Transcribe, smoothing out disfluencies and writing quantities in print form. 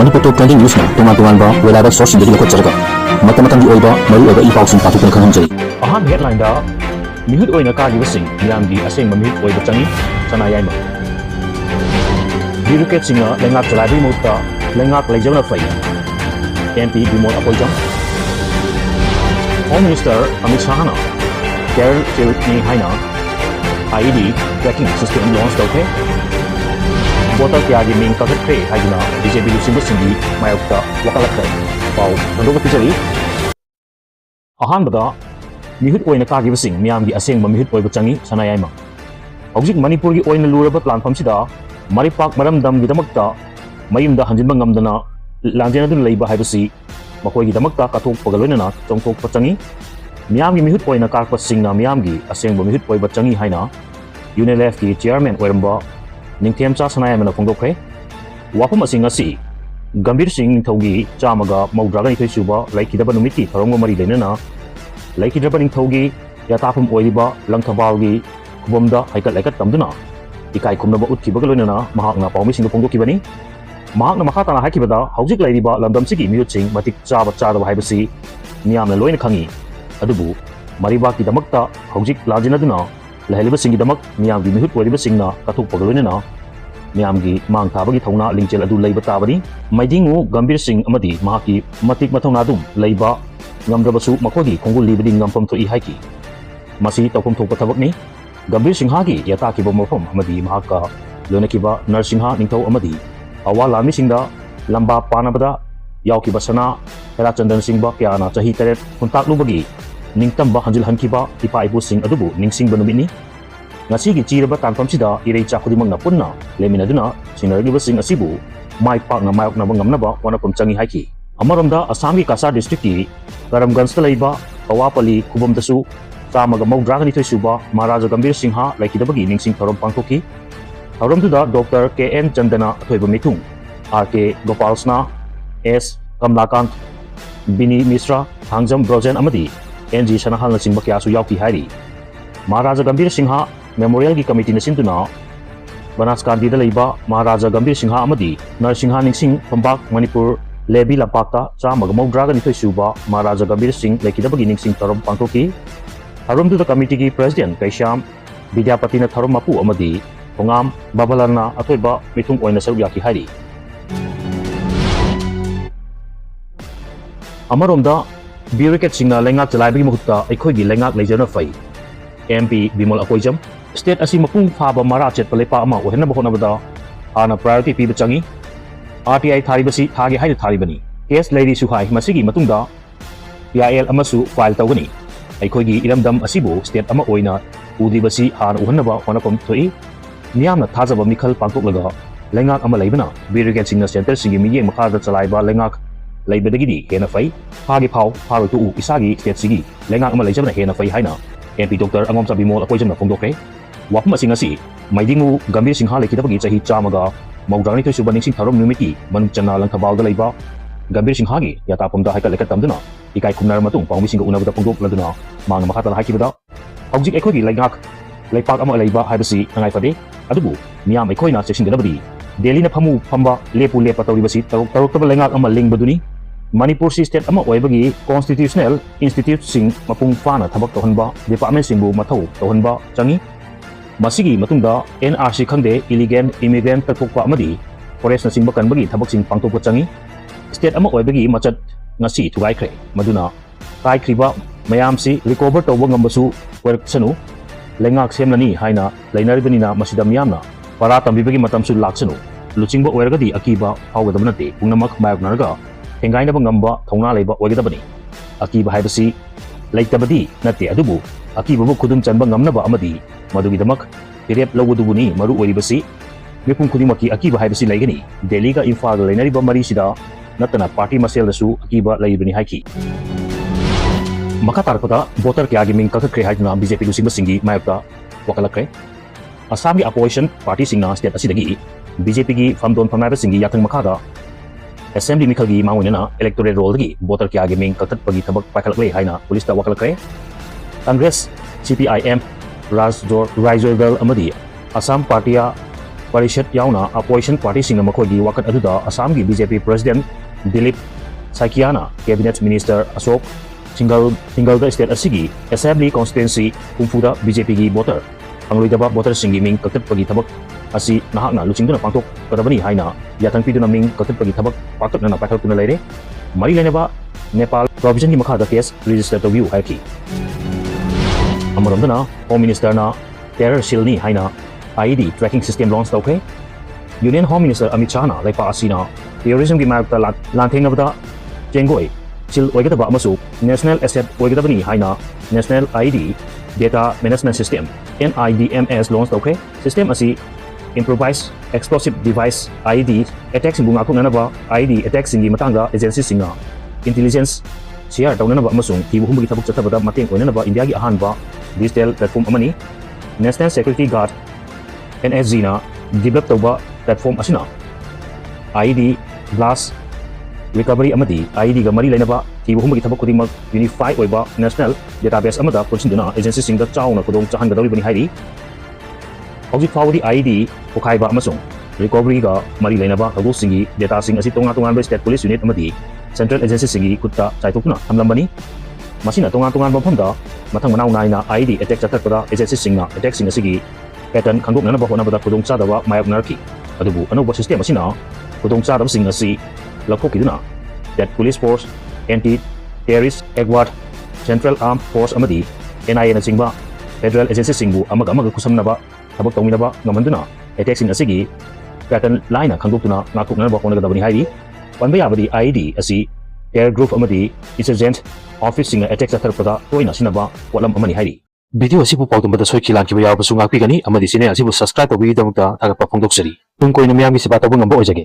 Manipur Top 20 News na tungan-tungan ba wala ba source dari ko charga mata-matang di oiba maru oiba ipaw sing patu kan khanjai aham headline da mihut oina ka gi sing yang gi aseng mamihut oiba changi Sanayaimagi Bureaucrat singa lengak jalai mutta lengak lejawna fai MP bimol apoijam Home Minister Amit Shah na Kerala ni haina IED tracking system launch tauke Botal kya gi ming kagat kre haina BJP lusimba singi mayokta wakalakkai pau nandoga pijari ahan bada mihut oina ka gi sing miam gi aseng mamihut oiba changi Sanayaimagi hojik Manipur gi oina luraba platform sida maripak maram dam gi damakta mayumda hanjinba ngamdana lanjena du leiba haibasi makoi gi damakta kathok pagaloina chongthok pachangi miam gi mihut oina karpa singna miam gi aseng mamihut oiba changi haina UNLF ki chairman oiramba Ningthiamcha Sanayaimagi phongdokre wafam asing asi Gambir Singh Thogi chamaga maudraga ni suba laikidaba numiti tharong mari lenana laikidaba ning thogi yatapum oiriba langthabal kubomda haikat laikat tamduna ikai khumnaba utkibaga loinana mahakna pawmi sing phongdokibani mahakna makhatana haikibada hojik lairiba landam sigi mihut sing matik chaba chadaba haibasi miyamna loina khangi adubu mariba ki damakta hojik lajinaduna laheliba singi damak miyam gi mihut oiriba singna kathuk pagaloinana miyam gi mang thabagi thongna lingchel adu leiba tabani maidingu Gambir Singh amadi mahaki matik mathongna dum leiba ngamdrabasu makogi khongul libadi ngampam thoi haiki masi tawpam thokpa thabakni Gambir Singh gi yata ki bomofam amadi mahaka lonakiba Narsingha ningthau amadi awa lami singda lamba panabada yauki basana hera chandan singh ba pyana chahi teret kuntak lubagi ningtam ba hanjil hankiba ipa ibu sing adubu ningsing banumini ngasi gi chiraba tanpam sida irei chakudi mangna punna leminaduna sinargi basing asibu mai pak na mayok na bangamna ba wana pumchangi haiki amaromda Assam gi Kasa district ki Karamganj ta leiba Pawapali kubom dasu chamaga maudraga ni suba Maharaja Gambir Singha laikidabagi ningsing thorom pangthoki thoromduda Dr. KN Chandana athoiba mithung RK Gopalsna S Kamlakant Bini Misra Hangjam Brojen amadi NG Sanahal na singba kya su yauki hairi Maharaja Gambir Singha Memorial ki committee na sintuna Banaskandi da leiba Maharaja Gambir Singha amadi Narsingha ningsing pambak Manipur lebi lapakta chamaga maudraga ni suba Maharaja Gambir Singh laikidabagi ningsing thorom pangthoki tharomdu da committee ki president Kaisham Vidyapati na thorom mapu amadi Pongam Babalarna athoiba mithung oina saruk yaki hairi amaromda Bureaucrat singna lengak chalaibagi mahutta aikhoigi lengak leijana fai MP Bimol Apoijam state asi mapung phaba mara chet palepa ama ohena bahonabada ana priority piba changi RTI tharibasi thage haida tharibani case leiri suhai masigi matungda PIL amasu file tawgani aikhoigi iramdam asibu state ama oina udibasi han ohanaba honapam thoi miyamna thajaba mikhal pangtoklaga lengak ama leibana Bureaucrat singna center singi miyeng makhada chalaiba lengak leibadagidi hena fai phagi phau pharo tu isagi state sigi lengak ama leijabna hena fai haina MP Dr. Angomsa Bimol Apoijamna phongdokre wafam asing asi maidingu Gambir Singha laikidabagi chahi chamaga maudragni thoi suba ningsing tharom numiti manungchana langthabalda leiba Gambir Singha gi yatapumda haikal lekat tamduna ikai khumnar matung pawmi singa unabada phongdok laduna mangna makhatala haikibada hojik ekhogi lengak leipak ama leiba haibasi angai fade adubu miyam ekhoina cheksingadabadi Delhi na phamu phamba lepu lepa tawribasi taroktaba lengak ama lingbaduni Manipur state ama oibagi constitutional institute sing mapung fana thabak tohanba department singbu mathau tohanba changi masigi matungda NRC khangde illegal immigrant tathokpa amadi forest na singba kanbagi thabak sing pangtokpa changi state ama oibagi machat ngasi thugaikre maduna kaikriba mayamsi recover tawba ngambasu worksanu lengak semlani haina leinaribanina masida miyamna para tambibagi matamsu laksanu luchingba oiragadi akiba hawgadabnate pungnamak mayoknaraga hengainaba ngamba thongna leiba oigadabani akiba haibasi leitabadi nate adubu akibabu khudum chanba ngamnaba amadi madugidamak pirep lawudubuni maru oiribasi mipum khudimaki akiba haibasi leigani Delhi ga Imphal leinariba mari sida natana party masel dasu akiba leibani haiki makatarpada voter kyagi ming kakakre haidna BJP lusimba singi mayakta wakalakre Assam gi opposition party singna state asidagi BJP gi famdon phamnaiba singi yathang makada Assembly mikhalgi mangwinana electoral roll gi voter kyagi ming kakatpagi thabak pakhalakle haina police ta wakalakre Congress CPIM Rajdor Raizorgal amadi Assam Party Parishad yauna opposition party singa makhoi wakat aduda Assam gi BJP President Dilip Saikiana Cabinet Minister Ashok single the state asigi Assembly constituency kumfuda BJP gi voter angloidaba voter singi ming kaktat pagi thabak asi nahakna luchingduna pangtok kadabani haina yathang piduna ming kaktat pagi thabak patok na pathakuna leire mari leneba Nepal provision gi makhada case register to view haiki amaromdana Home Minister na terror silni haina IED tracking system launch tauke Union Home Minister Amit Shah na laipa asina terrorism gi mayakta lanthengabda chengoi sil oigadaba amasu national asset oigadabani haina national IED data management system NIDMS launch tauke system asi improvised explosive device IED attacks in bunga kunanaba IED attacks in matanga agency singa intelligence share taunanaba amasung hibuhumgi thabuk chatabada mateng oinanaba India gi ahanba digital platform amani National Security Guard NSG na develop tauba platform asina IED blast recovery amadi IED ga mari lainaba hibuhumgi thabuk khudimak unify oiba national database amada punsinduna agency singa chauna kudong chahan gadawri bani hairi Object Fawdi IED Pokhaiba Amasung Recovery ga Mari Lainaba Tagu Singi Data Sing Asi Tonga Tongan State Police Unit Amadi Central Agency Singi Kutta Chaitokuna Hamlambani Masina Tonga Tongan Bamhamda Matang Manau Naina IED Attack Chatakpada Agency Singa Attack Sing Asigi Pattern Kanguk Nana Bahona Bada Kudong Chadawa Mayak Narki Adubu Anoba System Asina Kudong Chadam Sing Asi Lakokiduna That Police Force Anti-Terrorist Egward Central Armed Force Amadi NIA na Singba Federal Agency Singbu Amaga Kusamnaba Tabak Tongminaba Gamanduna attacks in Asigi pattern line Kangutuna Nakuna Bakonagabani Haidi One by Abadi IED Asi Air Group Amadi Insurgent Office Singer attacks at Pada Toina Sinaba Walam Amani Haidi Video Sipu Pautumba Soikilan Kibaya Sunga Pigani Amadi Sine Asibu subscribe to Vidamta Tagapong Doksari Tunko in Miami Sibata Bungabo Jagi